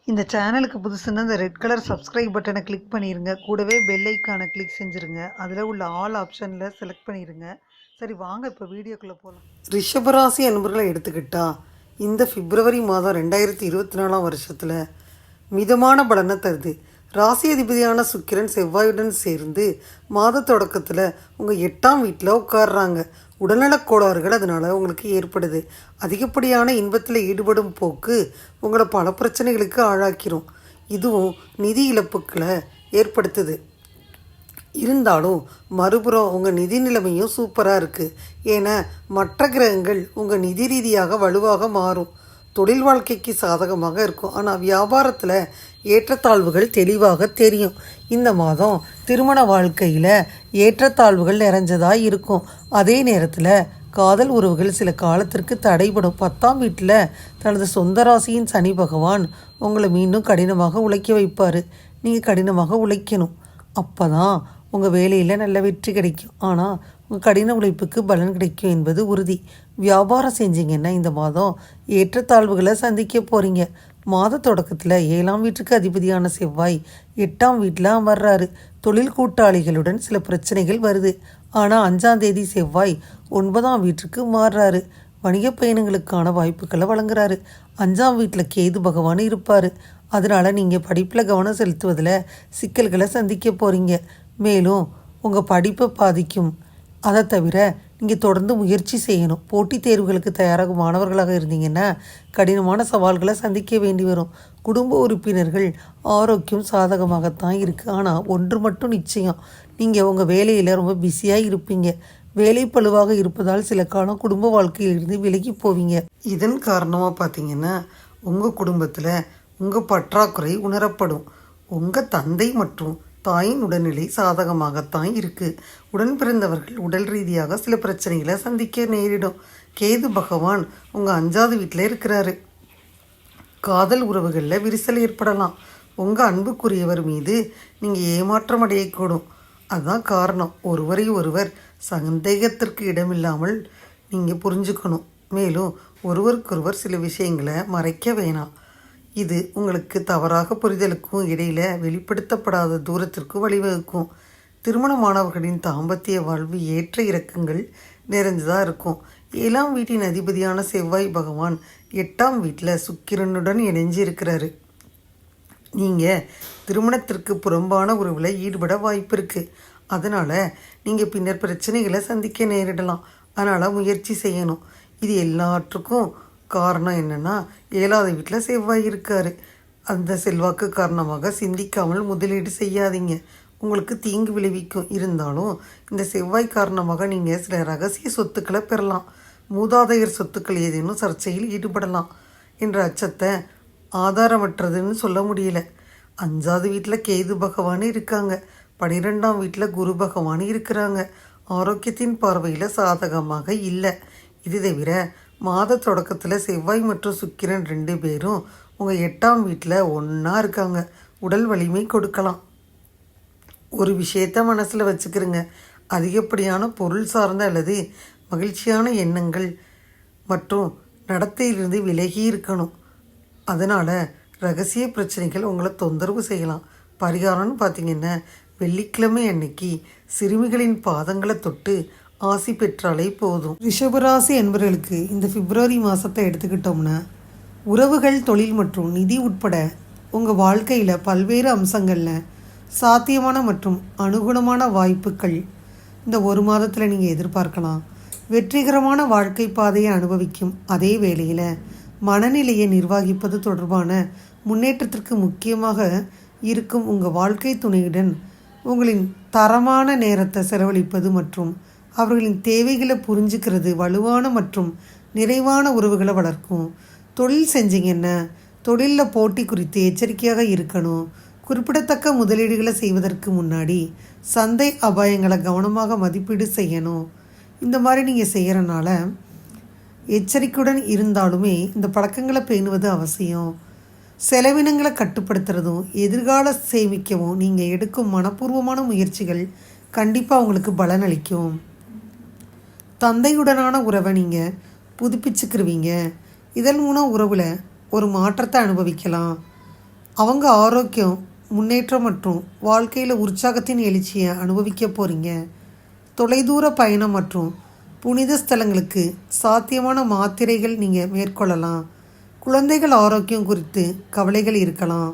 இந்த சேனலுக்கு புதுசுன்னா இந்த ரெட் கலர் சப்ஸ்கிரைப் பட்டனை கிளிக் பண்ணிடுங்க. கூடவே பெல் ஐக்கானை கிளிக் செஞ்சுருங்க. அதில் உள்ள ஆல் ஆப்ஷனில் செலக்ட் பண்ணிடுங்க. சரி வாங்க இப்போ வீடியோக்குள்ளே போகலாம். ரிஷபராசி அன்பர்களை எடுத்துக்கிட்டா இந்த பிப்ரவரி மாதம் 2024 வருஷத்தில் மிதமான பலனை தருது. ராசி அதிபதியான சுக்கிரன் செவ்வாயுடன் சேர்ந்து மாத தொடக்கத்தில் உங்கள் 8ஆம் வீட்டில் உட்கார்றாங்க. உடல்நலக் கோளாறுகள் அதனால் உங்களுக்கு ஏற்படுது. அதிகப்படியான இன்பத்தில் ஈடுபடும் போக்கு உங்களை பல பிரச்சனைகளுக்கு ஆளாக்கிரும். இதுவும் நிதி இழப்புக்களை ஏற்படுத்துது. இருந்தாலும் மறுபுறம் உங்கள் நிதி நிலைமையும் சூப்பராக இருக்குது. ஏன்னா மற்ற கிரகங்கள் உங்கள் நிதி ரீதியாக வலுவாக மாறும். தொழில் வாழ்க்கைக்கு சாதகமாக இருக்கும். ஆனால் வியாபாரத்தில் ஏற்றத்தாழ்வுகள் தெளிவாக தெரியும். இந்த மாதம் திருமண வாழ்க்கையில் ஏற்றத்தாழ்வுகள் நிறைஞ்சதாக இருக்கும். அதே நேரத்தில் காதல் உறவுகள் சில காலத்திற்கு தடைபடும். 10ஆம் வீட்டில் தனது சொந்த ராசியின் சனி பகவான் உங்களை மீண்டும் கடினமாக உழைக்க வைப்பார். நீங்கள் கடினமாக உழைக்கணும். அப்போ தான் உங்கள் வேலையில் நல்ல வெற்றி கிடைக்கும். ஆனால் உங்கள் கடின உழைப்புக்கு பலன் கிடைக்கும் என்பது உறுதி. வியாபாரம் செஞ்சீங்கன்னா இந்த மாதம் ஏற்றத்தாழ்வுகளை சந்திக்க போகிறீங்க. மாத தொடக்கத்தில் 7ஆம் வீட்டுக்கு அதிபதியான செவ்வாய் 8ஆம் வீட்டில் அமர்றாரு. தொழில் கூட்டாளிகளுடன் சில பிரச்சனைகள் வருது. ஆனால் 5ஆம் தேதி செவ்வாய் 9ஆம் வீட்டுக்கு மாறுறாரு. வணிக பயணங்களுக்கான வாய்ப்புகளை வழங்குறாரு. 5ஆம் வீட்டில் கேது பகவான் இருப்பார். அதனால் நீங்கள் படிப்பில் கவனம் செலுத்துவதில் சிக்கல்களை சந்திக்க போகிறீங்க. மேலும் உங்கள் படிப்பை பாதிக்கும். அதை தவிர நீங்கள் தொடர்ந்து முயற்சி செய்யணும். போட்டித் தேர்வுகளுக்கு தயாராகும் மாணவர்களாக இருந்தீங்கன்னா கடினமான சவால்களை சந்திக்க வேண்டி வரும். குடும்ப உறுப்பினர்கள் ஆரோக்கியம் சாதகமாகத்தான் இருக்குது. ஆனால் ஒன்று மட்டும் நிச்சயம், நீங்கள் உங்கள் வேலையில் ரொம்ப பிஸியாக இருப்பீங்க. வேலை பளுவாக இருப்பதால் சில காலம் குடும்ப வாழ்க்கையிலிருந்து விலகி போவீங்க. இதன் காரணமாக பார்த்தீங்கன்னா உங்கள் குடும்பத்தில் உங்கள் பற்றாக்குறை உணரப்படும். உங்கள் தந்தை மற்றும் தாயின் உடல்நிலை சாதகமாகத்தான் இருக்குது. உடன் பிறந்தவர்கள் உடல் ரீதியாக சில பிரச்சனைகளை சந்திக்க நேரிடும். கேது பகவான் உங்கள் 5ஆவது வீட்டில் இருக்கிறாரு. காதல் உறவுகளில் விரிசல் ஏற்படலாம். உங்கள் அன்புக்குரியவர் மீது நீங்கள் ஏமாற்றம் அடையக்கூடும். அதுதான் காரணம். ஒருவரை ஒருவர் சந்தேகத்திற்கு இடமில்லாமல் நீங்கள் புரிஞ்சுக்கணும். மேலும் ஒருவருக்கொருவர் சில விஷயங்களை மறைக்க வேணாம். இது உங்களுக்கு தவறாக புரிதலுக்கும் இடையில் வெளிப்படுத்தப்படாத தூரத்திற்கு வழிவகுக்கும். திருமணமானவர்களின் தாம்பத்திய வாழ்வு ஏற்ற இறக்கங்கள் நிறைந்ததாக இருக்கும். 7ஆம் வீட்டின் அதிபதியான செவ்வாய் பகவான் 8ஆம் வீட்டில் சுக்கிரனுடன் இணைஞ்சு இருக்கிறாரு. நீங்கள் திருமணத்திற்கு புறம்பான உறவில் ஈடுபட வாய்ப்பு இருக்குது. அதனால் நீங்கள் பின்னர் பிரச்சனைகளை சந்திக்க நேரிடலாம். அதனால் முயற்சி செய்யணும். இது எல்லாற்றுக்கும் காரணம் என்னென்னா 7ஆவது வீட்டில் செவ்வாய் இருக்கார். அந்த செல்வாக்கு காரணமாக சிந்திக்காமல் முதலீடு செய்யாதீங்க. உங்களுக்கு தீங்கு விளைவிக்கும். இருந்தாலும் இந்த செவ்வாய் காரணமாக நீங்கள் சில ரகசிய சொத்துக்களை பெறலாம். மூதாதையர் சொத்துக்கள் ஏதேனும் சர்ச்சையில் ஈடுபடலாம் என்ற அச்சத்தை ஆதாரமற்றதுன்னு சொல்ல முடியல. 5ஆவது வீட்டில் கேது பகவான் இருக்காங்க. 12ஆம் வீட்டில் குரு பகவான் இருக்கிறாங்க. ஆரோக்கியத்தின் பார்வையில் சாதகமாக இல்லை. இது தவிர மாத தொடக்கத்தில் செவ்வாய் மற்றும் சுக்கிரன் 2 பேரும் உங்கள் 8ஆம் வீட்டில் ஒன்றா இருக்காங்க. உடல் வலிமை கொடுக்கலாம். ஒரு விஷயத்த மனசில் வச்சுக்கிறங்க. அதிகப்படியான பொருள் சார்ந்த அல்லது மகிழ்ச்சியான எண்ணங்கள் மற்றும் நடத்தையிலிருந்து விலகி இருக்கணும். அதனால் ரகசிய பிரச்சனைகள் உங்களை தொந்தரவு செய்யலாம். பரிகாரம்னு பார்த்திங்கன்னா வெள்ளிக்கிழமை அன்னைக்கு சிறுமிகளின் பாதங்களை தொட்டு ஆசி பெற்றாலே போதும். ரிஷபராசி என்பவர்களுக்கு இந்த பிப்ரவரி மாதத்தை எடுத்துக்கிட்டோம்னா உறவுகள், தொழில் மற்றும் நிதி உட்பட உங்கள் வாழ்க்கையில் பல்வேறு அம்சங்களில் சாத்தியமான மற்றும் அனுகூலமான வாய்ப்புகள் இந்த ஒரு மாதத்தில் நீங்கள் எதிர்பார்க்கலாம். வெற்றிகரமான வாழ்க்கை பாதையை அனுபவிக்கும் அதே வேளையில் மனநிலையை நிர்வகிப்பது தொடர்பான முன்னேற்றத்திற்கு முக்கியமாக இருக்கும் உங்கள் வாழ்க்கை துணையுடன் உங்களின் தரமான நேரத்தை செலவழிப்பது மற்றும் அவர்களின் தேவைகளை புரிஞ்சுக்கிறது வலுவான மற்றும் நிறைவான உறவுகளை வளர்க்கும். தொழில் செஞ்சீங்கன்னா தொழிலில் போட்டி குறித்து எச்சரிக்கையாக இருக்கணும். குறிப்பிடத்தக்க முதலீடுகளை செய்வதற்கு முன்னாடி சந்தை அபாயங்களை கவனமாக மதிப்பீடு செய்யணும். இந்த மாதிரி நீங்கள் செய்கிறனால எச்சரிக்கையுடன் இருந்தாலுமே இந்த பழக்கங்களை பேணுவது அவசியம். செலவினங்களை கட்டுப்படுத்துறதும் எதிர்கால சேமிக்கவும் நீங்கள் எடுக்கும் மனப்பூர்வமான முயற்சிகள் கண்டிப்பாக உங்களுக்கு பலனளிக்கும். தந்தையுடனான உறவை நீங்கள் புதுப்பிச்சுக்கிருவீங்க. இதன் மூலம் உறவில் ஒரு மாற்றத்தை அனுபவிக்கலாம். அவங்க ஆரோக்கியம், முன்னேற்றம் மற்றும் வாழ்க்கையில் உற்சாகத்தின் எழுச்சியை அனுபவிக்க போகிறீங்க. தொலைதூர பயணம் மற்றும் புனித ஸ்தலங்களுக்கு சாத்தியமான மாத்திரைகள் நீங்கள் மேற்கொள்ளலாம். குழந்தைகள் ஆரோக்கியம் குறித்து கவலைகள் இருக்கலாம்.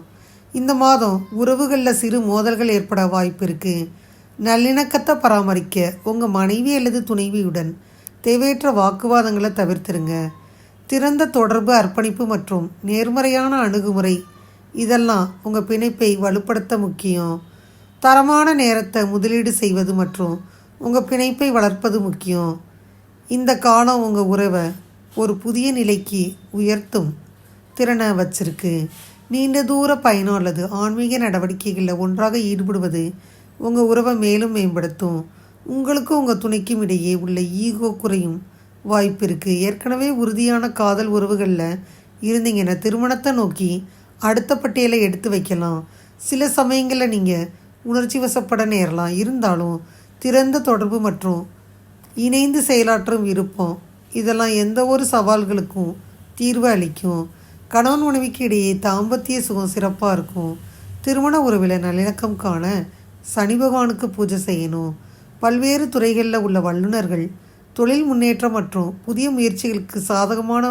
இந்த மாதம் உறவுகளில் சிறு மோதல்கள் ஏற்பட வாய்ப்பு இருக்குது. நல்லிணக்கத்தை பராமரிக்க உங்கள் மனைவி அல்லது துணைவியுடன் தேவையற்ற வாக்குவாதங்களை தவிர்த்துருங்க. திறந்த தொடர்பு, அர்ப்பணிப்பு மற்றும் நேர்மறையான அணுகுமுறை இதெல்லாம் உங்கள் பிணைப்பை வலுப்படுத்த முக்கியம். தரமான நேரத்தை முதலீடு செய்வது மற்றும் உங்கள் பிணைப்பை வளர்ப்பது முக்கியம். இந்த காலம் உங்கள் உறவை ஒரு புதிய நிலைக்கு உயர்த்தும் திறனை வச்சிருக்கு. நீண்ட தூர பயணம் அல்லது ஆன்மீக நடவடிக்கைகளில் ஒன்றாக ஈடுபடுவது உங்கள் உறவை மேலும் மேம்படுத்தும். உங்களுக்கும் உங்கள் துணைக்கும் இடையே உள்ள ஈகோ குறையும் வாய்ப்பு இருக்குது. ஏற்கனவே உறுதியான காதல் உறவுகளில் இருந்தீங்கன்னா திருமணத்தை நோக்கி அடுத்த பட்டியலை எடுத்து வைக்கலாம். சில சமயங்களில் நீங்கள் உணர்ச்சி வசப்பட நேரலாம். இருந்தாலும் திறந்த தொடர்பு மற்றும் இணைந்து செயலாற்றும் விருப்பம் இதெல்லாம் எந்த ஒரு சவால்களுக்கும் தீர்வு அளிக்கும். கணவன் மனைவிக்கு இடையே தாம்பத்திய சுகம் சிறப்பாக இருக்கும். திருமண உறவில் நல்லிணக்கம் காண சனி பகவானுக்கு பூஜை செய்யணும். பல்வேறு துறைகளில் உள்ள வல்லுநர்கள் தொழில் முன்னேற்றம் மற்றும் புதிய முயற்சிகளுக்கு சாதகமான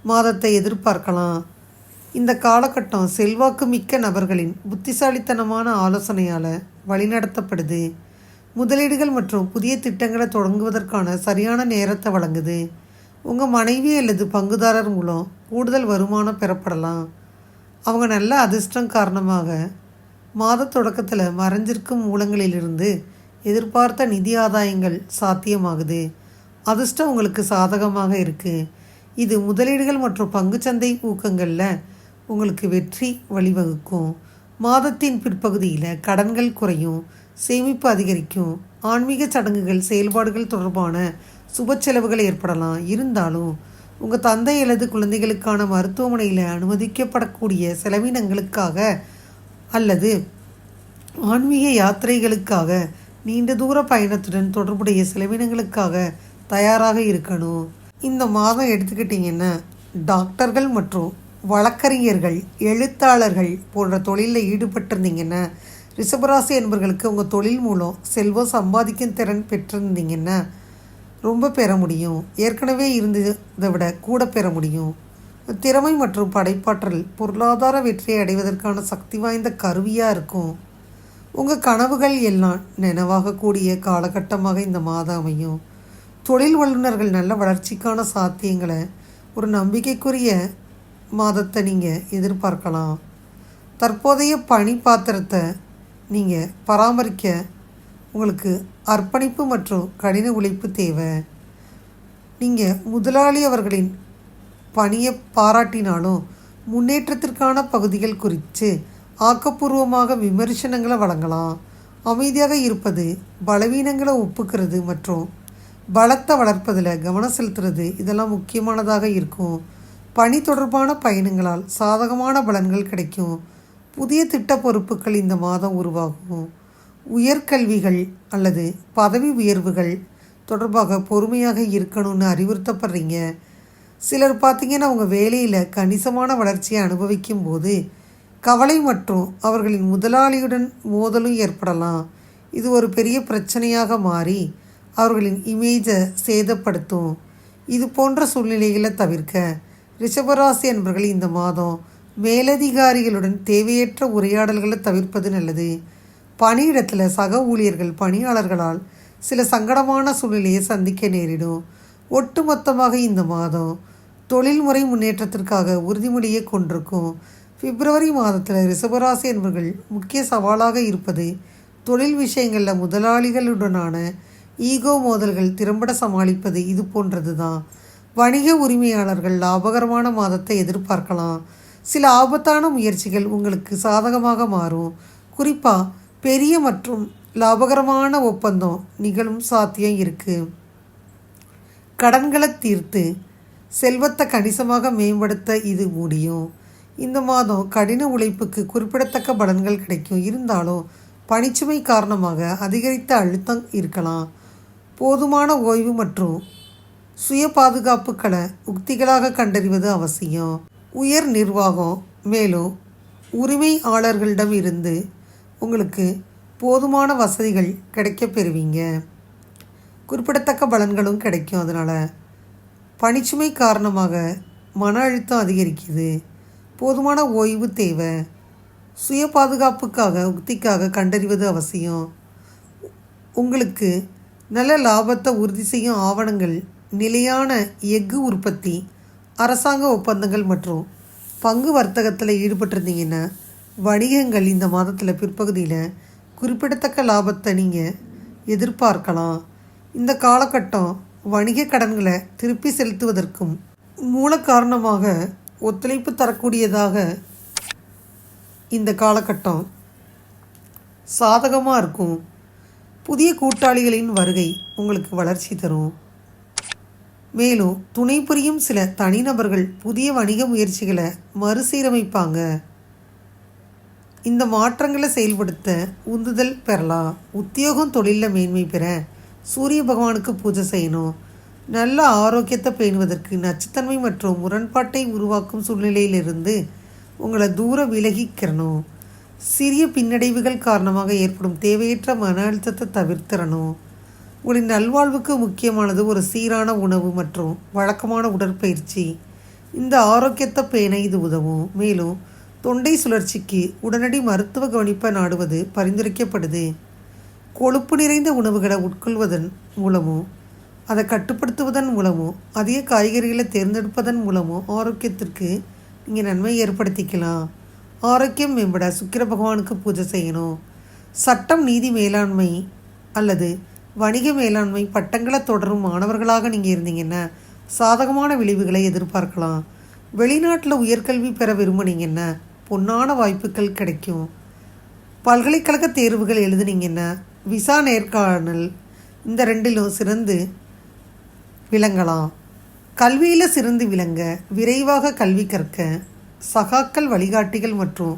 மாதத்தை எதிர்பார்க்கலாம். இந்த காலகட்டம் செல்வாக்கு மிக்க நபர்களின் புத்திசாலித்தனமான ஆலோசனையால் வழிநடத்தப்படுது. முதலீடுகள் மற்றும் புதிய திட்டங்களை தொடங்குவதற்கான சரியான நேரத்தை வழங்குது. உங்கள் மனைவி அல்லது பங்குதாரர் மூலம் கூடுதல் வருமானம் பெறப்படலாம். அவங்க நல்ல அதிர்ஷ்டம் காரணமாக மாத தொடக்கத்தில் மறைஞ்சிருக்கும் மூலங்களிலிருந்து எதிர்பார்த்த நிதி ஆதாயங்கள் சாத்தியமாகுது. அதிர்ஷ்டம் உங்களுக்கு சாதகமாக இருக்குது. இது முதலீடுகள் மற்றும் பங்குச்சந்தை ஊக்கங்களில் உங்களுக்கு வெற்றி வழிவகுக்கும். மாதத்தின் பிற்பகுதியில் கடன்கள் குறையும், சேமிப்பு அதிகரிக்கும். ஆன்மீக சடங்குகள், செயல்பாடுகள் தொடர்பான சுப செலவுகள் ஏற்படலாம். இருந்தாலும் உங்கள் தந்தை அல்லது குழந்தைகளுக்கான மருத்துவமனையில் அனுமதிக்கப்படக்கூடிய செலவினங்களுக்காக அல்லது ஆன்மீக யாத்திரைகளுக்காக, நீண்ட தூர பயணத்துடன் தொடர்புடைய செலவினங்களுக்காக தயாராக இருக்கணும். இந்த மாதம் எடுத்துக்கிட்டிங்கன்னா டாக்டர்கள் மற்றும் வழக்கறிஞர்கள், எழுத்தாளர்கள் போன்ற தொழிலில் ஈடுபட்டிருந்தீங்கன்னா, ரிஷபராசி என்பவர்களுக்கு உங்கள் தொழில் மூலம் செல்வம் சம்பாதிக்கும் திறன் பெற்றிருந்தீங்கன்னா ரொம்ப பெற முடியும். ஏற்கனவே இருந்ததை விட கூட பெற முடியும். திறமை மற்றும் படைப்பாற்றல் பொருளாதார வெற்றியை அடைவதற்கான சக்தி வாய்ந்த கருவியாக இருக்கும். உங்கள் கனவுகள் எல்லாம் நினைவாகக்கூடிய காலகட்டமாக இந்த மாதம் அமையும். தொழில் வல்லுநர்கள் நல்ல வளர்ச்சிக்கான சாத்தியங்களை ஒரு நம்பிக்கைக்குரிய மாதத்தை நீங்கள் எதிர்பார்க்கலாம். தற்போதைய பணி பாத்திரத்தை நீங்கள் பராமரிக்க உங்களுக்கு அர்ப்பணிப்பு மற்றும் கடின உழைப்பு தேவை. நீங்கள் முதலாளி அவர்களின் பணியை பாராட்டினாலும் முன்னேற்றத்திற்கான பகுதிகள் குறித்து ஆக்கப்பூர்வமாக விமர்சனங்களை வழங்கலாம். அமைதியாக இருப்பது, பலவீனங்களை ஒப்புக்கிறது மற்றும் பலத்தை வளர்ப்பதில் கவனம் செலுத்துறது இதெல்லாம் முக்கியமானதாக இருக்கும். பணி தொடர்பான பயணங்களால் சாதகமான பலன்கள் கிடைக்கும். புதிய திட்ட பொறுப்புகள் இந்த மாதம் உருவாகும். உயர்கல்விகள் அல்லது பதவி உயர்வுகள் தொடர்பாக பொறுமையாக இருக்கணும்னு அறிவுறுத்தப்படுறீங்க. சிலர் பார்த்திங்கன்னா அவங்க வேலையில் கணிசமான வளர்ச்சியை அனுபவிக்கும் போது கவலை மற்றும் அவர்களின் முதலாளியுடன் மோதலும் ஏற்படலாம். இது ஒரு பெரிய பிரச்சனையாக மாறி அவர்களின் இமேஜை சேதப்படுத்தும். இது போன்ற சூழ்நிலைகளை தவிர்க்க ரிஷபராசி என்பவர்கள் இந்த மாதம் மேலதிகாரிகளுடன் தேவையற்ற உரையாடல்களை தவிர்ப்பது நல்லது. பணியிடத்தில் சக ஊழியர்கள், பணியாளர்களால் சில சங்கடமான சூழ்நிலையை சந்திக்க நேரிடும். ஒட்டுமொத்தமாக இந்த மாதம் தொழில்முறை முன்னேற்றத்திற்காக உறுதிமொழியை கொண்டிருக்கும். பிப்ரவரி மாதத்தில் ரிஷபராசி என்பவர்கள் முக்கிய சவாலாக இருப்பது தொழில் விஷயங்களில் முதலாளிகளுடனான ஈகோ மோதல்கள் திறம்பட சமாளிப்பது. இது போன்றது தான். வணிக உரிமையாளர்கள் லாபகரமான மாதத்தை எதிர்பார்க்கலாம். சில ஆபத்தான முயற்சிகள் உங்களுக்கு சாதகமாக மாறும். குறிப்பாக பெரிய மற்றும் லாபகரமான ஒப்பந்தம் நிகழும் சாத்தியம் இருக்குது. கடன்களை தீர்த்து செல்வத்தை கணிசமாக மேம்படுத்த இது முடியும். இந்த மாதம் கடின உழைப்புக்கு குறிப்பிடத்தக்க பலன்கள் கிடைக்கும். இருந்தாலும் பணிச்சுமை காரணமாக அதிகரித்த அழுத்தம் இருக்கலாம். போதுமான ஓய்வு மற்றும் சுய பாதுகாப்புகளை உக்திகளாக கண்டறிவது அவசியம். உயர் நிர்வாகம் மேலும் உரிமையாளர்களிடம் இருந்து உங்களுக்கு போதுமான வசதிகள் கிடைக்கப் பெறுவீங்க. குறிப்பிடத்தக்க பலன்களும் கிடைக்கும். அதனால் பணிச்சுமை காரணமாக மன அழுத்தம் அதிகரிக்குது. போதுமான ஓய்வு தேவை. சுய பாதுகாப்புக்காக உக்திக்காக கண்டறிவது அவசியம். உங்களுக்கு நல்ல லாபத்தை உறுதி செய்யும் ஆவணங்கள், நிலையான எஃகு உற்பத்தி, அரசாங்க ஒப்பந்தங்கள் மற்றும் பங்கு வர்த்தகத்தில் ஈடுபட்டிருந்தீங்கன்னா வணிகங்கள் இந்த மாதத்தில் பிற்பகுதியில் குறிப்பிடத்தக்க லாபத்தை நீங்கள் எதிர்பார்க்கலாம். இந்த காலகட்டம் வணிக கடன்களை திருப்பி செலுத்துவதற்கும் மூல காரணமாக ஒத்துழைப்பு தரக்கூடியதாக இந்த காலகட்டம் சாதகமாக இருக்கும். புதிய கூட்டாளிகளின் வருகை உங்களுக்கு வளர்ச்சி தரும். மேலும் துணை புரியும் சில தனிநபர்கள் புதிய வணிக முயற்சிகளை மறுசீரமைப்பாங்க. இந்த மாற்றங்களை செயல்படுத்த உந்துதல் பெறலாம். உத்தியோகம் தொழிலில் மேன்மை பெற சூரிய பகவானுக்கு பூஜை செய்யணும். நல்ல ஆரோக்கியத்தை பேணுவதற்கு நச்சுத்தன்மை மற்றும் முரண்பாட்டை உருவாக்கும் சூழ்நிலையிலிருந்து உங்களை தூர விலகிக்கிறணும். சிறிய பின்னடைவுகள் காரணமாக ஏற்படும் தேவையற்ற மன அழுத்தத்தை தவிர்த்திடணும். உங்களின் நல்வாழ்வுக்கு முக்கியமானது ஒரு சீரான உணவு மற்றும் வழக்கமான உடற்பயிற்சி. இந்த ஆரோக்கியத்தை பேண இது உதவும். மேலும் தொண்டை சுழற்சிக்கு உடனடி மருத்துவ கவனிப்பை நாடுவது பரிந்துரைக்கப்படுது. கொழுப்பு நிறைந்த உணவுகளை உட்கொள்வதன் மூலமும் அதை கட்டுப்படுத்துவதன் மூலமும் அதிக காய்கறிகளை தேர்ந்தெடுப்பதன் மூலமும் ஆரோக்கியத்திற்கு நீங்கள் நன்மை ஏற்படுத்திக்கலாம். ஆரோக்கியம் மேம்பட சுக்கிர பகவானுக்கு பூஜை செய்யணும். சட்டம், நீதி மேலாண்மை அல்லது வணிக மேலாண்மை பட்டங்களை தொடரும் மாணவர்களாக நீங்கள் இருந்தீங்கன்னா சாதகமான விளைவுகளை எதிர்பார்க்கலாம். வெளிநாட்டில் உயர்கல்வி பெற விரும்புனீங்கன்னா பொன்னான வாய்ப்புகள் கிடைக்கும். பல்கலைக்கழக தேர்வுகள் எழுதுனீங்கன்னா விசா நேர்காணல் இந்த ரெண்டிலும் சிறந்து விளங்கலாம். கல்வியில் சிறந்து விளங்க விரைவாக கல்வி கற்க சகாக்கள், வழிகாட்டிகள் மற்றும்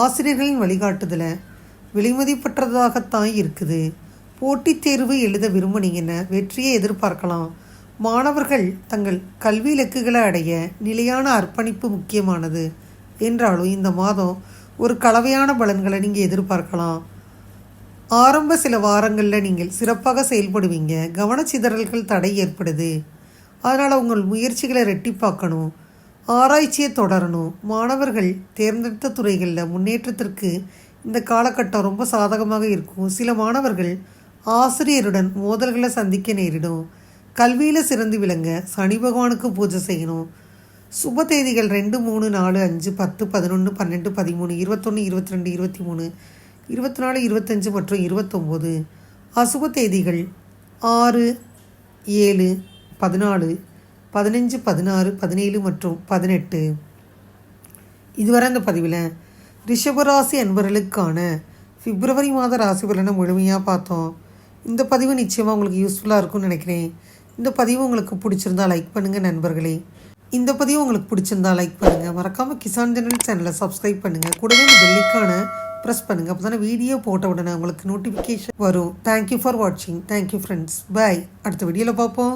ஆசிரியர்களின் வழிகாட்டுதலை விலைமதிப்பற்றதாகத்தான் இருக்குது. போட்டித் தேர்வு எழுத விரும்புனீங்கன்னா வெற்றியை எதிர்பார்க்கலாம். மாணவர்கள் தங்கள் கல்வி இலக்குகளை அடைய நிலையான அர்ப்பணிப்பு முக்கியமானது என்றாலும் இந்த மாதம் ஒரு கலவையான பலன்களை நீங்கள் எதிர்பார்க்கலாம். ஆரம்ப சில வாரங்களில் நீங்கள் சிறப்பாக செயல்படுவீங்க. கவனச்சிதறல்கள் தடை ஏற்படுது. அதனால் உங்கள் முயற்சிகளை ரெட்டிப்பாக்கணும். ஆராய்ச்சியை தொடரணும். மாணவர்கள் தேர்ந்தெடுத்த துறைகளில் முன்னேற்றத்திற்கு இந்த காலகட்டம் ரொம்ப சாதகமாக இருக்கும். சில மாணவர்கள் ஆசிரியருடன் மோதல்களை சந்திக்க நேரிடும். கல்வியில் சிறந்து விளங்க சனி பகவானுக்கு பூஜை செய்யணும். சுப தேதிகள் 2, 3, 4, 5, 10, 11, 12, 13, 21, 22, 23, 24, 25 மற்றும் 29. அசுப தேதிகள் 6, 7, 14, 15, 16, 17 மற்றும் 18. இதுவரை இந்த பதிவில் ரிஷபராசி அன்பர்களுக்கான பிப்ரவரி மாத ராசி பலனை முழுமையாக பார்த்தோம். இந்த பதிவு நிச்சயமாக உங்களுக்கு யூஸ்ஃபுல்லாக இருக்கும்னு நினைக்கிறேன். இந்த பதிவு உங்களுக்கு பிடிச்சிருந்தா லைக் பண்ணுங்கள் நண்பர்களே. இந்த பதிவு உங்களுக்கு பிடிச்சிருந்தா லைக் பண்ணுங்கள். மறக்காமல் கிசான் ஜெனரல் சேனலை சப்ஸ்கிரைப் பண்ணுங்கள். கூடவே இந்த பெல்லைக்கான ப்ரெஸ் பண்ணுங்கள். அப்போ தானே வீடியோ போட்ட உடனே உங்களுக்கு நோட்டிஃபிகேஷன் வரும். தேங்க்யூ ஃபார் வாட்சிங். Thank you friends. பாய். அடுத்த வீடியோவில் பார்ப்போம்.